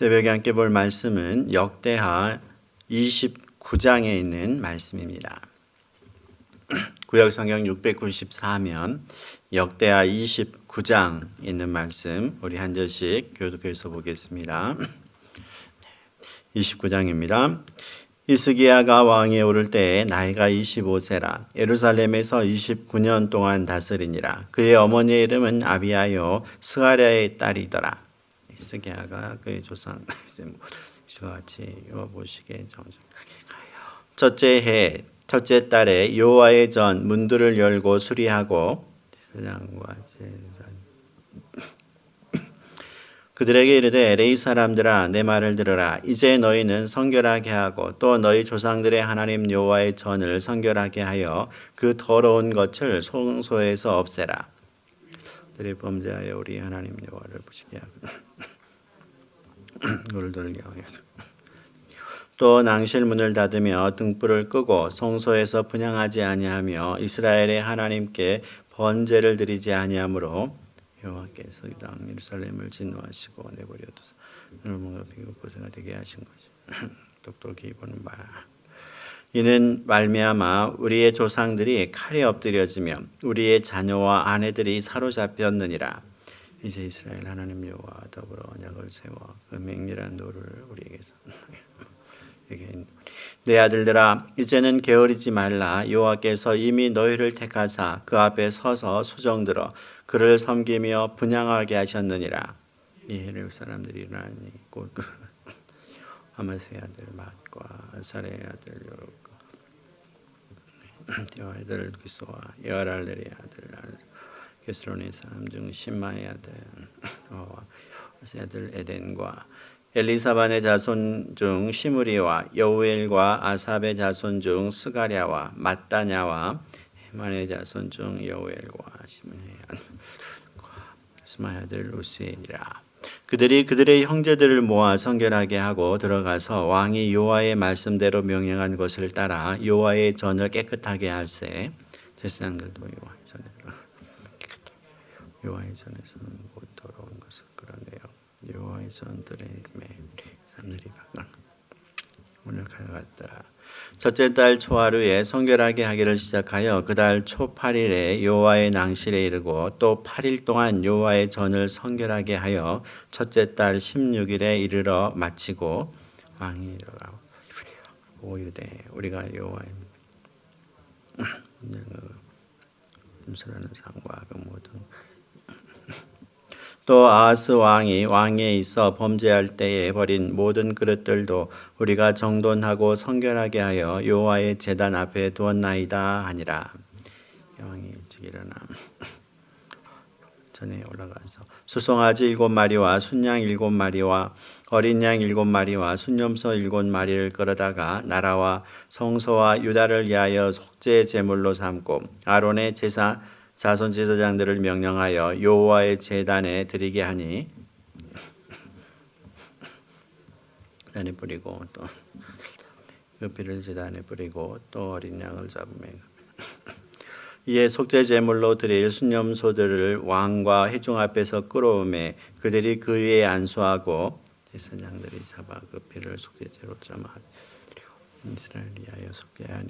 새벽에 함께 볼 말씀은 역대하 29장에 있는 말씀입니다. 구약성경 694면 역대하 29장 있는 말씀 우리 한 절씩 교독해서 보겠습니다. 29장입니다. 히스기야가 왕위에 오를 때에 나이가 25세라 예루살렘에서 29년 동안 다스리니라. 그의 어머니의 이름은 아비야요 스가랴의 딸이더라. 히스기야가 그의 조상 같이 보시게 정직하게 가요. 첫째 해 첫째 달에 여호와의 전 문들을 열고 수리하고 제사장과 그들에게 이르되 에레이 사람들아 내 말을 들으라. 이제 너희는 성결하게 하고 또 너희 조상들의 하나님 여호와의 전을 성결하게 하여 그 더러운 것을 성소에서 없애라. 그들이 범죄하여 우리 하나님 여호와를 부시게 하고 돌려 또 낭실 문을 닫으며 등불을 끄고 성소에서 분향하지 아니하며 이스라엘의 하나님께 번제를 드리지 아니하므로 여호와께서 이 땅 예루살렘을 진노하시고 내버려두사 뭔가 비고생가 되게 하신 것이 똑똑히 보는 바 이는 말미암아 우리의 조상들이 칼에 엎드려지며 우리의 자녀와 아내들이 사로잡혔느니라. 이제 이스라엘 하나님 여호와 더불어 언약을 세워 그 맹렬한 노를 우리에게서 내 아들들아 이제는 게으르지 말라. 여호와께서 이미 너희를 택하사 그 앞에 서서 수종들어 그를 섬기며 분향하게 하셨느니라. 이 해를 사람들이 일어나니 곧 아마스의 아들 맏과 아살의 아들 요롯과 디와 아들 기스와 여랄렐의 아들 게스론의 사람 중 심마의 아들 아스의 아들 에덴과 엘리사반의 자손 중 시므리와 여우엘과 아삽의 자손 중 스가랴와 mat다냐와 헤만의 자손 중 여우엘과 스마의 아들 우스엘이라. 그들이 그들의 형제들을 모아 성결하게 하고 들어가서 왕이 여호와의 말씀대로 명령한 것을 따라 여호와의 전을 깨끗하게 할세. 제사장들도 여호와의 전에서는 곧 더러운 것을 끌어내어 여호와의 전들의 이름에 사람들이 오늘 가져갔더라. 첫째 달 초하루에 성결하게 하기를 시작하여 그 달 초 8일에 여호와의 낭실에 이르고 또 8일 동안 여호와의 전을 성결하게 하여 첫째 달 16일에 이르러 마치고 왕이 이르라 오유대 우리가 여호와의 음수라는 상과 그 모든 또 아하스 왕이 왕위에 있어 범죄할 때에 버린 모든 그릇들도 우리가 정돈하고 성결하게 하여 여호와의 제단 앞에 두었나이다 하니라. 왕이 일찍 일어나 전에 올라가서 수송아지 7마리와 순양 7마리와 어린 양 7마리와 순염소 7마리를 끌어다가 나라와 성소와 유다를 위하여 속죄 제물로 삼고 아론의 자손 제사장들을 명령하여 여호와의 제단에 드리게 하니 제단에 뿌리고 또 그 피를 제단에 뿌리고 또 어린 양을 잡으며 이에 속죄 제물로 드릴 순염소들을 왕과 회중 앞에서 끌어오매 그들이 그 위에 안수하고 제사장들이 잡아 그 피를 속죄제로 점아 이스라엘 위하여 속죄하니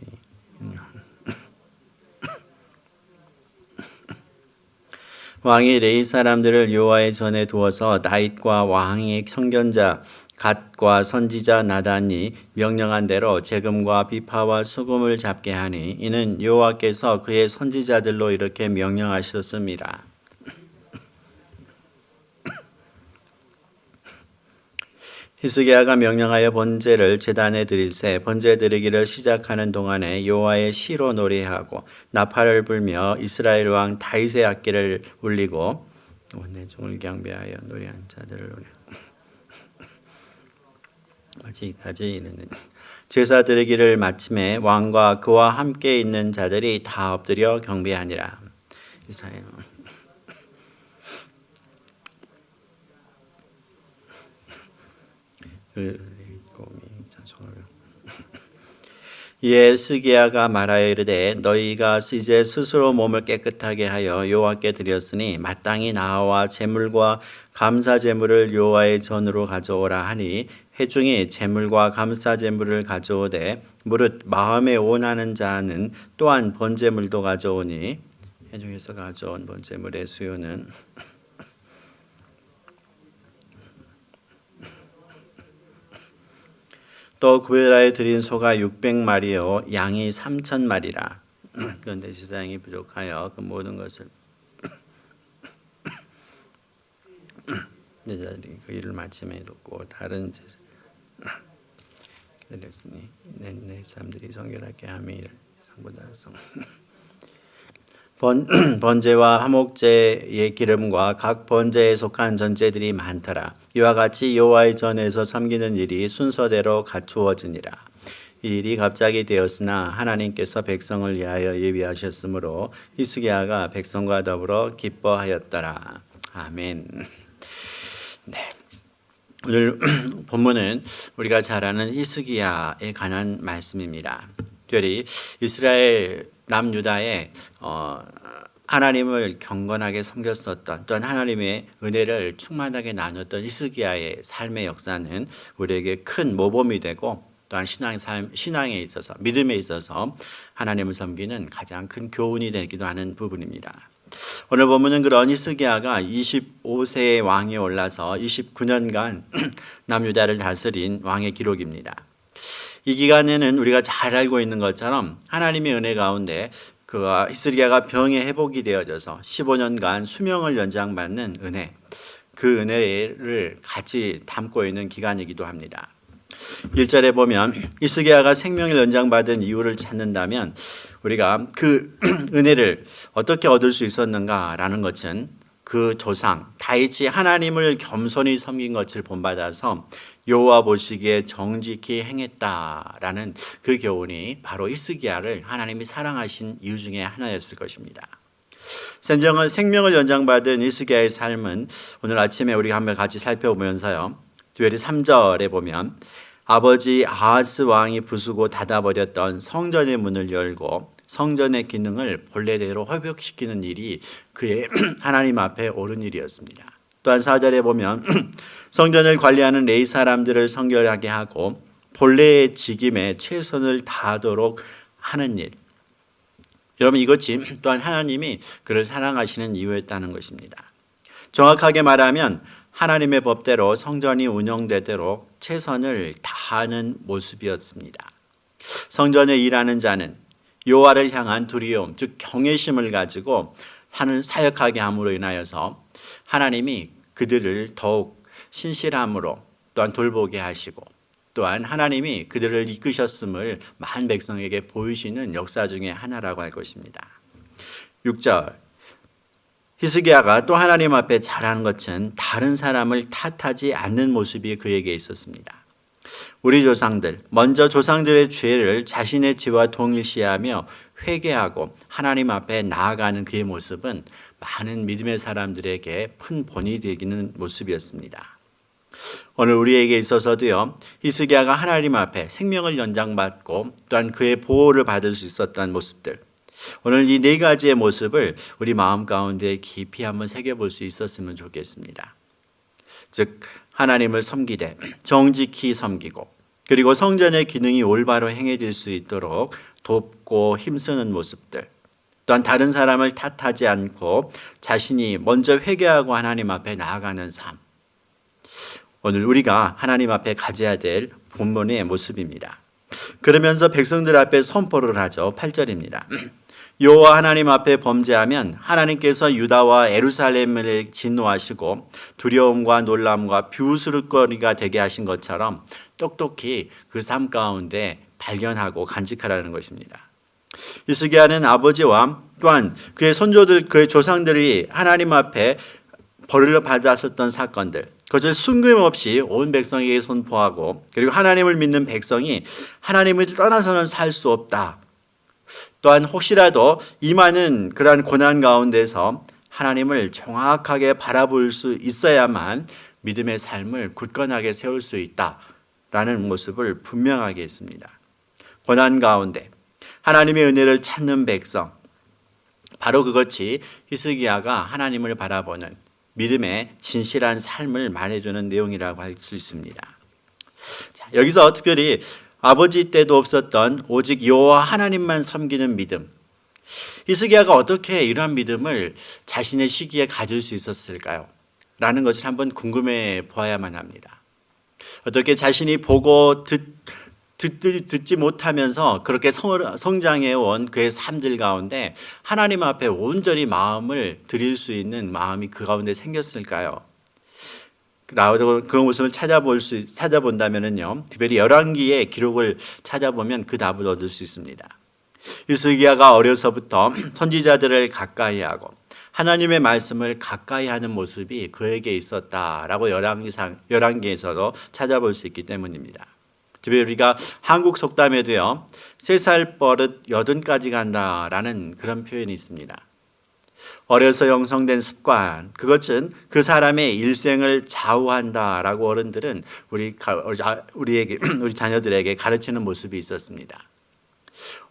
왕이 레위 사람들을 여호와의 전에 두어서 다윗과 왕의 선견자 갓과 선지자 나단이 명령한 대로 재금과 비파와 수금을 잡게 하니 이는 여호와께서 그의 선지자들로 이렇게 명령하셨습니다. 히스기야가 명령하여 번제를 제단에 드릴새 번제 드리기를 시작하는 동안에 여호와의 시로 노래하고 나팔을 불며 이스라엘 왕 다윗의 악기를 울리고 원내중을 경배하여 노래한 자들을 노래 아직까지 이르는 제사 드리기를 마침에 왕과 그와 함께 있는 자들이 다 엎드려 경배하니라. 이스라엘 이에 스기야가 말하여 이르되 너희가 이제 스스로 몸을 깨끗하게 하여 여호와께 드렸으니 마땅히 나와 제물과 감사 제물을 여호와의 전으로 가져오라 하니 회중이 제물과 감사 제물을 가져오되 무릇 마음에 원하는 자는 또한 번제물도 가져오니 회중에서 가져온 번제물의 수요는 또 구별하여 드린 소가 600마리요 양이 3,000마리라. 그런데 제사장이 부족하여 그 모든 것을 제자들이 그 일을 마침에 돕고 다른 기다렸으니 내 사람들이 성결하게 함이 상보다 번제와 화목제의 기름과 각 번제에 속한 전제들이 많더라. 이와 같이 여호와의 전에서 섬기는 일이 순서대로 갖추어지니라. 이 일이 갑자기 되었으나 하나님께서 백성을 위하여 예비하셨으므로 히스기야가 백성과 더불어 기뻐하였더라. 아멘. 네. 오늘 본문은 우리가 잘 아는 히스기야에 관한 말씀입니다. 특별히 이스라엘 남유다에 하나님을 경건하게 섬겼었던 또한 하나님의 은혜를 충만하게 나눴던 히스기야의 삶의 역사는 우리에게 큰 모범이 되고 또한 신앙에 있어서 믿음에 있어서 하나님을 섬기는 가장 큰 교훈이 되기도 하는 부분입니다. 오늘 보면은 그런 히스기야가 25세의 왕에 올라서 29년간 남유다를 다스린 왕의 기록입니다. 이 기간에는 우리가 잘 알고 있는 것처럼 하나님의 은혜 가운데 그 히스기야가 병의 회복이 되어져서 15년간 수명을 연장받는 은혜, 그 은혜를 같이 담고 있는 기간이기도 합니다. 1절에 보면 히스기야가 생명을 연장받은 이유를 찾는다면 우리가 그 은혜를 어떻게 얻을 수 있었는가라는 것은 그 조상 다윗이 하나님을 겸손히 섬긴 것을 본받아서 여호와 보시기에 정직히 행했다라는 그 교훈이 바로 히스기야를 하나님이 사랑하신 이유 중에 하나였을 것입니다. 생명을 연장받은 히스기야의 삶은 오늘 아침에 우리가 한번 같이 살펴보면서요. 특별히 3절에 보면 아버지 아하스 왕이 부수고 닫아버렸던 성전의 문을 열고 성전의 기능을 본래대로 회복시키는 일이 그의 하나님 앞에 옳은 일이었습니다. 또한 4절에 보면 성전을 관리하는 레위 사람들을 성결하게 하고 본래의 직임에 최선을 다하도록 하는 일. 여러분 이것이 또한 하나님이 그를 사랑하시는 이유였다는 것입니다. 정확하게 말하면 하나님의 법대로 성전이 운영되도록 최선을 다하는 모습이었습니다. 성전에 일하는 자는 여호와를 향한 두려움, 즉 경외심을 가지고 하는 사역하게 함으로 인하여서 하나님이 그들을 더욱 신실함으로 또한 돌보게 하시고 또한 하나님이 그들을 이끄셨음을 많은 백성에게 보이시는 역사 중에 하나라고 할 것입니다. 6절 히스기야가 또 하나님 앞에 잘하는 것은 다른 사람을 탓하지 않는 모습이 그에게 있었습니다. 우리 조상들, 먼저 조상들의 죄를 자신의 죄와 동일시하며 회개하고 하나님 앞에 나아가는 그의 모습은 많은 믿음의 사람들에게 큰 본이 되기는 모습이었습니다. 오늘 우리에게 있어서도요, 히스기야가 하나님 앞에 생명을 연장받고 또한 그의 보호를 받을 수 있었던 모습들, 오늘 이 네 가지의 모습을 우리 마음 가운데 깊이 한번 새겨볼 수 있었으면 좋겠습니다. 즉 하나님을 섬기되 정직히 섬기고 그리고 성전의 기능이 올바로 행해질 수 있도록 돕고 힘쓰는 모습들, 또한 다른 사람을 탓하지 않고 자신이 먼저 회개하고 하나님 앞에 나아가는 삶, 오늘 우리가 하나님 앞에 가져야 될 본문의 모습입니다. 그러면서 백성들 앞에 선포를 하죠. 8절입니다. 여호와 하나님 앞에 범죄하면 하나님께서 유다와 예루살렘을 진노하시고 두려움과 놀람과 비웃을거리가 되게 하신 것처럼 똑똑히 그 삶 가운데 발견하고 간직하라는 것입니다. 히스기야는 아버지와 또한 그의 손조들, 그의 조상들이 하나님 앞에 벌을 받았었던 사건들, 그것을 숨김없이 온 백성에게 선포하고 그리고 하나님을 믿는 백성이 하나님을 떠나서는 살 수 없다. 또한 혹시라도 임하는 그러한 고난 가운데서 하나님을 정확하게 바라볼 수 있어야만 믿음의 삶을 굳건하게 세울 수 있다라는 모습을 분명하게 했습니다. 고난 가운데 하나님의 은혜를 찾는 백성, 바로 그것이 히스기야가 하나님을 바라보는 믿음의 진실한 삶을 말해주는 내용이라고 할 수 있습니다. 자, 여기서 특별히 아버지 때도 없었던 오직 여호와 하나님만 섬기는 믿음, 히스기야가 어떻게 이러한 믿음을 자신의 시기에 가질 수 있었을까요? 라는 것을 한번 궁금해 보아야만 합니다. 어떻게 자신이 보고 듣지 못하면서 그렇게 성장해 온 그의 삶들 가운데 하나님 앞에 온전히 마음을 드릴 수 있는 마음이 그 가운데 생겼을까요? 그런 모습을 찾아본다면요, 특별히 열왕기의 기록을 찾아보면 그 답을 얻을 수 있습니다. 히스기야가 어려서부터 선지자들을 가까이하고 하나님의 말씀을 가까이하는 모습이 그에게 있었다라고 열왕기에서도 찾아볼 수 있기 때문입니다. 특별히 우리가 한국 속담에도요, 3살 버릇 80까지 간다라는 그런 표현이 있습니다. 어려서 형성된 습관, 그것은 그 사람의 일생을 좌우한다라고 어른들은 우리 자녀들에게 가르치는 모습이 있었습니다.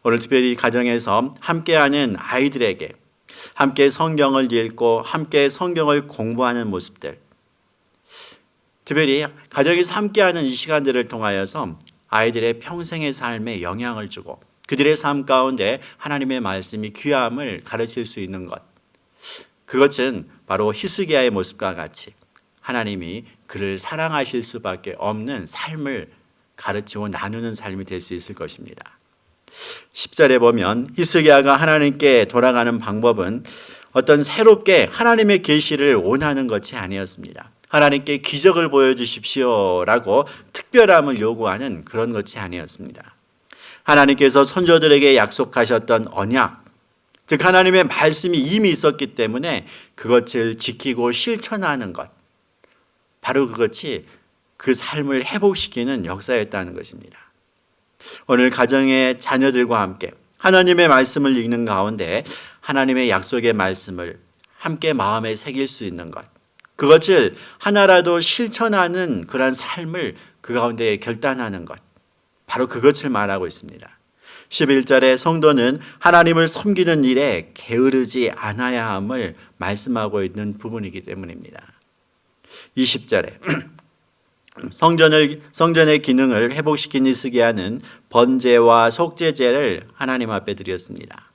오늘 특별히 가정에서 함께하는 아이들에게 함께 성경을 읽고 함께 성경을 공부하는 모습들, 특별히 가정에서 함께하는 이 시간들을 통하여서 아이들의 평생의 삶에 영향을 주고 그들의 삶 가운데 하나님의 말씀이 귀함을 가르칠 수 있는 것, 그것은 바로 히스기야의 모습과 같이 하나님이 그를 사랑하실 수밖에 없는 삶을 가르치고 나누는 삶이 될 수 있을 것입니다. 10절에 보면 히스기야가 하나님께 돌아가는 방법은 어떤 새롭게 하나님의 계시를 원하는 것이 아니었습니다. 하나님께 기적을 보여주십시오라고 특별함을 요구하는 그런 것이 아니었습니다. 하나님께서 선조들에게 약속하셨던 언약, 즉 하나님의 말씀이 이미 있었기 때문에 그것을 지키고 실천하는 것, 바로 그것이 그 삶을 회복시키는 역사였다는 것입니다. 오늘 가정의 자녀들과 함께 하나님의 말씀을 읽는 가운데 하나님의 약속의 말씀을 함께 마음에 새길 수 있는 것, 그것을 하나라도 실천하는 그런 삶을 그 가운데 결단하는 것, 바로 그것을 말하고 있습니다. 11절에 성도는 하나님을 섬기는 일에 게으르지 않아야 함을 말씀하고 있는 부분이기 때문입니다. 20절에 성전의 기능을 회복시킨 히스기야는 번제와 속죄제를 하나님 앞에 드렸습니다.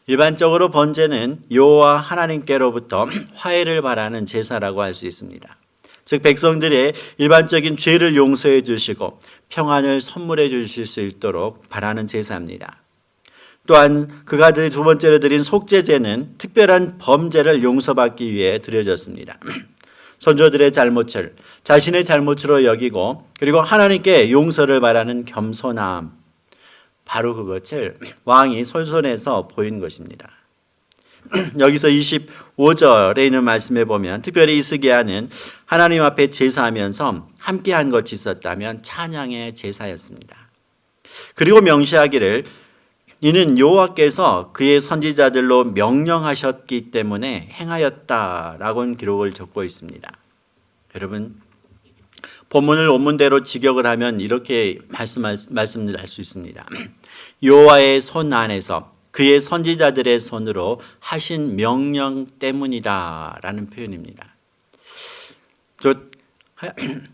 일반적으로 번제는 여호와 하나님께로부터 화해를 바라는 제사라고 할 수 있습니다. 즉 백성들의 일반적인 죄를 용서해 주시고 평안을 선물해 주실 수 있도록 바라는 제사입니다. 또한 그가 두 번째로 드린 속죄제는 특별한 범죄를 용서받기 위해 드려졌습니다. 선조들의 잘못을 자신의 잘못으로 여기고 그리고 하나님께 용서를 바라는 겸손함, 바로 그것을 왕이 솔선해서 보인 것입니다. 여기서 25절에 있는 말씀에 보면 특별히 히스기야는 하나님 앞에 제사하면서 함께한 것이 있었다면 찬양의 제사였습니다. 그리고 명시하기를 이는 여호와께서 그의 선지자들로 명령하셨기 때문에 행하였다라고 기록을 적고 있습니다. 여러분, 본문을 원문대로 직역을 하면 이렇게 말씀을 할 수 있습니다. 여호와의 손 안에서 그의 선지자들의 손으로 하신 명령 때문이다라는 표현입니다.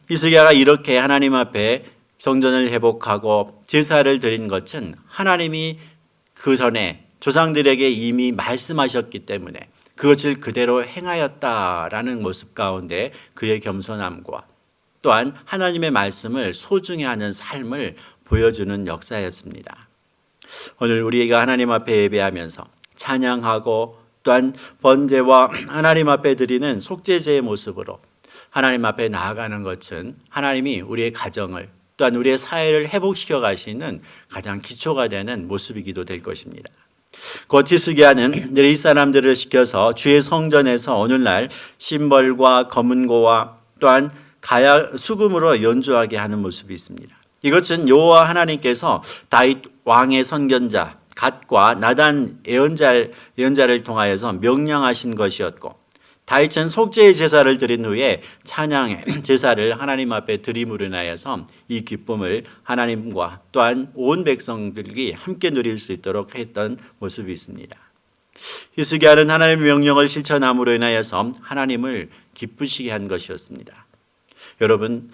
히스기야가 이렇게 하나님 앞에 성전을 회복하고 제사를 드린 것은 하나님이 그 전에 조상들에게 이미 말씀하셨기 때문에 그것을 그대로 행하였다라는 모습 가운데 그의 겸손함과 또한 하나님의 말씀을 소중히 하는 삶을 보여주는 역사였습니다. 오늘 우리가 하나님 앞에 예배하면서 찬양하고 또한 번제와 하나님 앞에 드리는 속죄제의 모습으로 하나님 앞에 나아가는 것은 하나님이 우리의 가정을 또한 우리의 사회를 회복시켜 가시는 가장 기초가 되는 모습이기도 될 것입니다. 곧 히스기야는 늘 이 사람들을 시켜서 주의 성전에서 오늘날 심벌과 검은고와 또한 가야 수금으로 연주하게 하는 모습이 있습니다. 이것은 여호와 하나님께서 다윗 왕의 선견자 갓과 나단 예언자를 통하여서 명령하신 것이었고 다윗은 속죄의 제사를 드린 후에 찬양의 제사를 하나님 앞에 드림으로 인하여서 이 기쁨을 하나님과 또한 온 백성들이 함께 누릴 수 있도록 했던 모습이 있습니다. 히스기야는 하나님의 명령을 실천함으로 인하여서 하나님을 기쁘시게 한 것이었습니다. 여러분,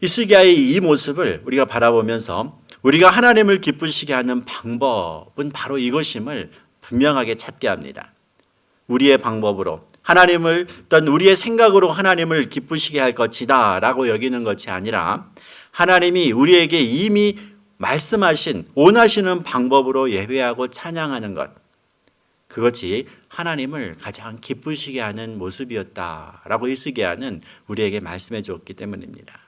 히스기야의 이 모습을 우리가 바라보면서 우리가 하나님을 기쁘시게 하는 방법은 바로 이것임을 분명하게 찾게 합니다. 우리의 방법으로 하나님을 어떤 우리의 생각으로 하나님을 기쁘시게 할 것이다 라고 여기는 것이 아니라 하나님이 우리에게 이미 말씀하신 원하시는 방법으로 예배하고 찬양하는 것, 그것이 하나님을 가장 기쁘시게 하는 모습이었다라고 히스기야는 우리에게 말씀해 주었기 때문입니다.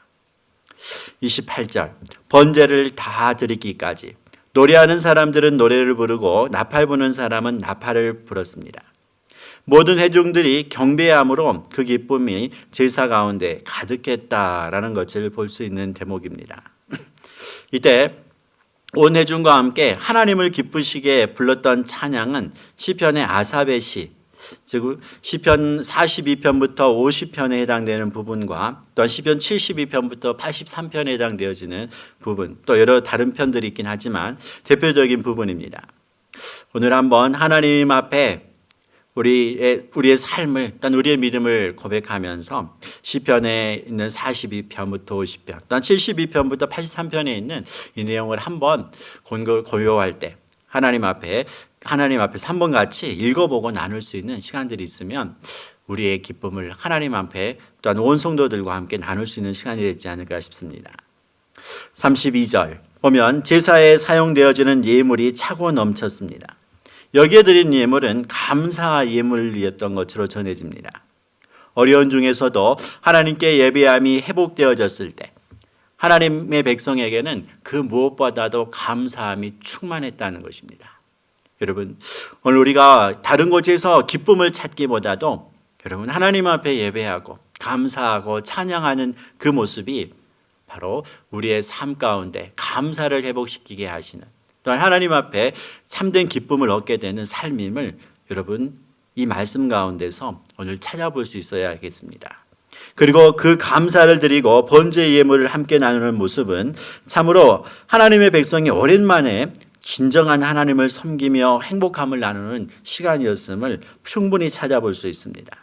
28절, 번제를 다 드리기까지 노래하는 사람들은 노래를 부르고 나팔 부는 사람은 나팔을 불었습니다. 모든 회중들이 경배함으로 그 기쁨이 제사 가운데 가득했다라는 것을 볼 수 있는 대목입니다. 이때 온 회중과 함께 하나님을 기쁘시게 불렀던 찬양은 시편의 아삽의 시, 즉 시편 42편부터 50편에 해당되는 부분과 또한 시편 72편부터 83편에 해당되어지는 부분, 또 여러 다른 편들이 있긴 하지만 대표적인 부분입니다. 오늘 한번 하나님 앞에 우리의 삶을, 또한 우리의 믿음을 고백하면서 시편에 있는 42편부터 50편, 또한 72편부터 83편에 있는 이 내용을 한번 고요할 때 하나님 앞에서 한번 같이 읽어보고 나눌 수 있는 시간들이 있으면 우리의 기쁨을 하나님 앞에 또한 온 성도들과 함께 나눌 수 있는 시간이 되지 않을까 싶습니다. 32절 보면 제사에 사용되어지는 예물이 차고 넘쳤습니다. 여기에 드린 예물은 감사 예물이었던 것으로 전해집니다. 어려운 중에서도 하나님께 예배함이 회복되어졌을 때 하나님의 백성에게는 그 무엇보다도 감사함이 충만했다는 것입니다. 여러분, 오늘 우리가 다른 곳에서 기쁨을 찾기보다도 여러분 하나님 앞에 예배하고 감사하고 찬양하는 그 모습이 바로 우리의 삶 가운데 감사를 회복시키게 하시는, 또한 하나님 앞에 참된 기쁨을 얻게 되는 삶임을 여러분 이 말씀 가운데서 오늘 찾아볼 수 있어야겠습니다. 그리고 그 감사를 드리고 번제 예물을 함께 나누는 모습은 참으로 하나님의 백성이 오랜만에 진정한 하나님을 섬기며 행복함을 나누는 시간이었음을 충분히 찾아볼 수 있습니다.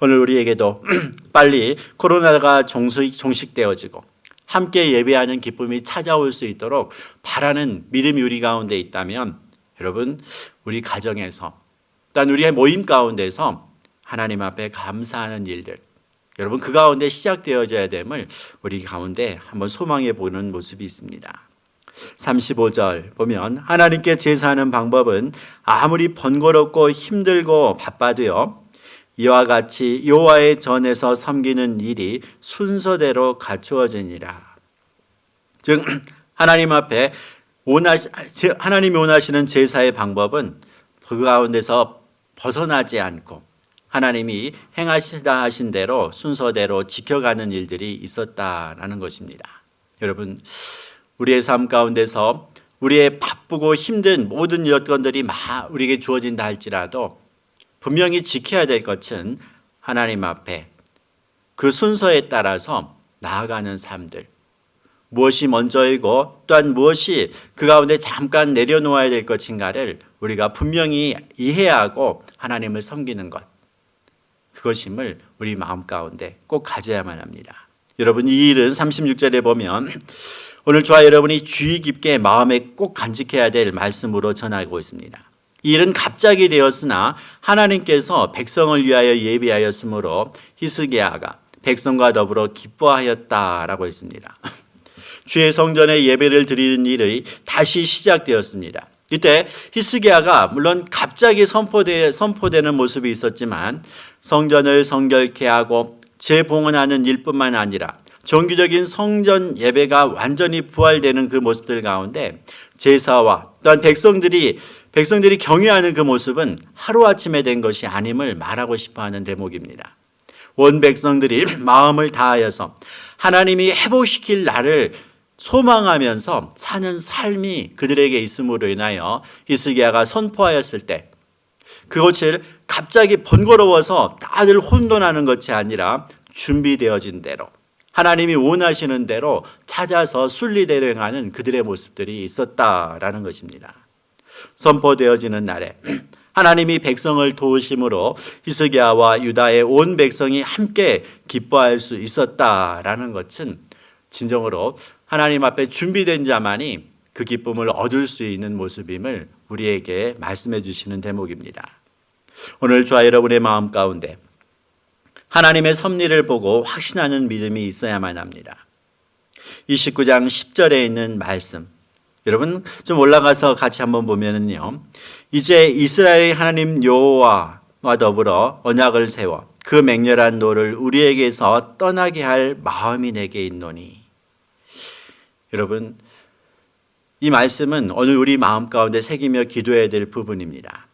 오늘 우리에게도 빨리 코로나가 종식되어지고 함께 예배하는 기쁨이 찾아올 수 있도록 바라는 믿음이 우리 가운데 있다면 여러분 우리 가정에서 또한 우리의 모임 가운데서 하나님 앞에 감사하는 일들, 여러분 그 가운데 시작되어져야 됨을 우리 가운데 한번 소망해 보는 모습이 있습니다. 35절 보면 하나님께 제사하는 방법은 아무리 번거롭고 힘들고 바빠도요 이와 같이 여호와의 전에서 섬기는 일이 순서대로 갖추어지니라. 즉 하나님 앞에 하나님이 원하시는 제사의 방법은 그 가운데서 벗어나지 않고 하나님이 행하시다 하신 대로 순서대로 지켜가는 일들이 있었다라는 것입니다. 여러분 우리의 삶 가운데서 우리의 바쁘고 힘든 모든 여건들이 우리에게 주어진다 할지라도 분명히 지켜야 될 것은 하나님 앞에 그 순서에 따라서 나아가는 삶들, 무엇이 먼저이고 또한 무엇이 그 가운데 잠깐 내려놓아야 될 것인가를 우리가 분명히 이해하고 하나님을 섬기는 것, 그것임을 우리 마음 가운데 꼭 가져야만 합니다. 여러분 이 일은 36절에 보면 오늘 저와 여러분이 주의 깊게 마음에 꼭 간직해야 될 말씀으로 전하고 있습니다. 이 일은 갑자기 되었으나 하나님께서 백성을 위하여 예비하였으므로 히스기야가 백성과 더불어 기뻐하였다라고 했습니다. 주의 성전에 예배를 드리는 일이 다시 시작되었습니다. 이때 히스기야가 물론 갑자기 선포되는 모습이 있었지만 성전을 성결케 하고 재봉헌하는 일뿐만 아니라 정규적인 성전 예배가 완전히 부활되는 그 모습들 가운데 제사와 또한 백성들이 경외하는 그 모습은 하루아침에 된 것이 아님을 말하고 싶어하는 대목입니다. 온 백성들이 마음을 다하여서 하나님이 회복시킬 날을 소망하면서 사는 삶이 그들에게 있음으로 인하여 히스기야가 선포하였을 때 그것을 갑자기 번거로워서 다들 혼돈하는 것이 아니라 준비되어진 대로 하나님이 원하시는 대로 찾아서 순리대로 행하는 그들의 모습들이 있었다라는 것입니다. 선포되어지는 날에 하나님이 백성을 도우심으로 히스기야와 유다의 온 백성이 함께 기뻐할 수 있었다라는 것은 진정으로 하나님 앞에 준비된 자만이 그 기쁨을 얻을 수 있는 모습임을 우리에게 말씀해 주시는 대목입니다. 오늘 저와 여러분의 마음 가운데 하나님의 섭리를 보고 확신하는 믿음이 있어야만 합니다. 29장 10절에 있는 말씀, 여러분 좀 올라가서 같이 한번 보면은요, 이제 이스라엘의 하나님 여호와와 더불어 언약을 세워 그 맹렬한 노를 우리에게서 떠나게 할 마음이 내게 있노니. 여러분, 이 말씀은 오늘 우리 마음 가운데 새기며 기도해야 될 부분입니다.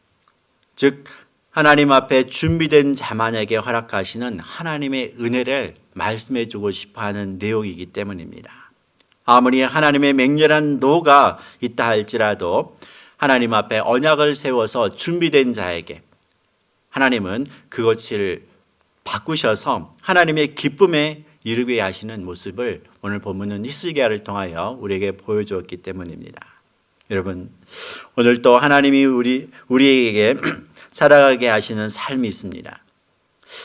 즉 하나님 앞에 준비된 자만에게 허락하시는 하나님의 은혜를 말씀해 주고 싶어하는 내용이기 때문입니다. 아무리 하나님의 맹렬한 노가 있다 할지라도 하나님 앞에 언약을 세워서 준비된 자에게 하나님은 그것을 바꾸셔서 하나님의 기쁨에 이르게 하시는 모습을 오늘 본문은 히스기야를 통하여 우리에게 보여주었기 때문입니다. 여러분, 오늘 또 하나님이 우리에게 살아가게 하시는 삶이 있습니다.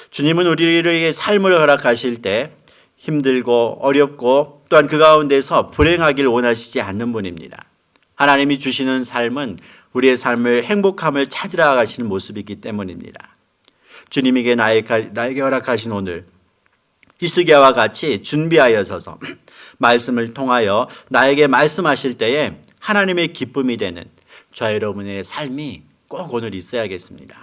주님은 우리에게 삶을 허락하실 때 힘들고 어렵고 또한 그 가운데서 불행하길 원하시지 않는 분입니다. 하나님이 주시는 삶은 우리의 삶을 행복함을 찾으러 가시는 모습이기 때문입니다. 주님에게 나에게 허락하신 오늘 히스기야와 같이 준비하여 서서 말씀을 통하여 나에게 말씀하실 때에 하나님의 기쁨이 되는 저와 여러분의 삶이 꼭 오늘 있어야겠습니다.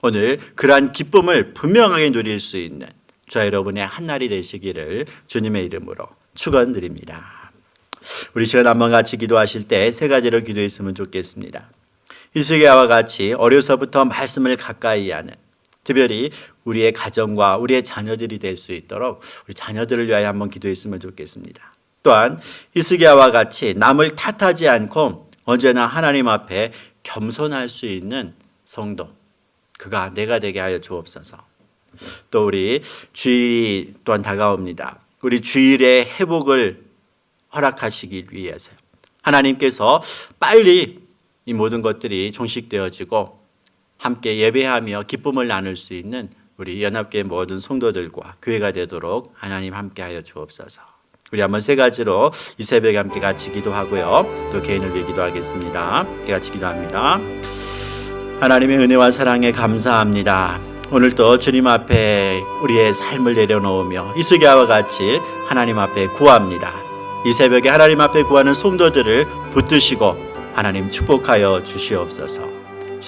오늘 그러한 기쁨을 분명하게 누릴 수 있는 저와 여러분의 한날이 되시기를 주님의 이름으로 축원드립니다. 우리 시간 한번 같이 기도하실 때 세 가지를 기도했으면 좋겠습니다. 히스기야와 같이 어려서부터 말씀을 가까이 하는, 특별히 우리의 가정과 우리의 자녀들이 될 수 있도록 우리 자녀들을 위하여 한번 기도했으면 좋겠습니다. 또한 히스기야와 같이 남을 탓하지 않고 언제나 하나님 앞에 겸손할 수 있는 성도, 그가 내가 되게 하여 주옵소서. 또 우리 주일이 또한 다가옵니다. 우리 주일의 회복을 허락하시기 위해서요. 하나님께서 빨리 이 모든 것들이 종식되어지고 함께 예배하며 기쁨을 나눌 수 있는 우리 연합교회 모든 성도들과 교회가 되도록 하나님 함께하여 주옵소서. 우리 한번 세 가지로 이 새벽에 함께 같이 기도하고요, 또 개인을 위해 기도하겠습니다. 함께 같이 기도합니다. 하나님의 은혜와 사랑에 감사합니다. 오늘도 주님 앞에 우리의 삶을 내려놓으며 히스기야와 같이 하나님 앞에 구합니다. 이 새벽에 하나님 앞에 구하는 성도들을 붙드시고 하나님 축복하여 주시옵소서.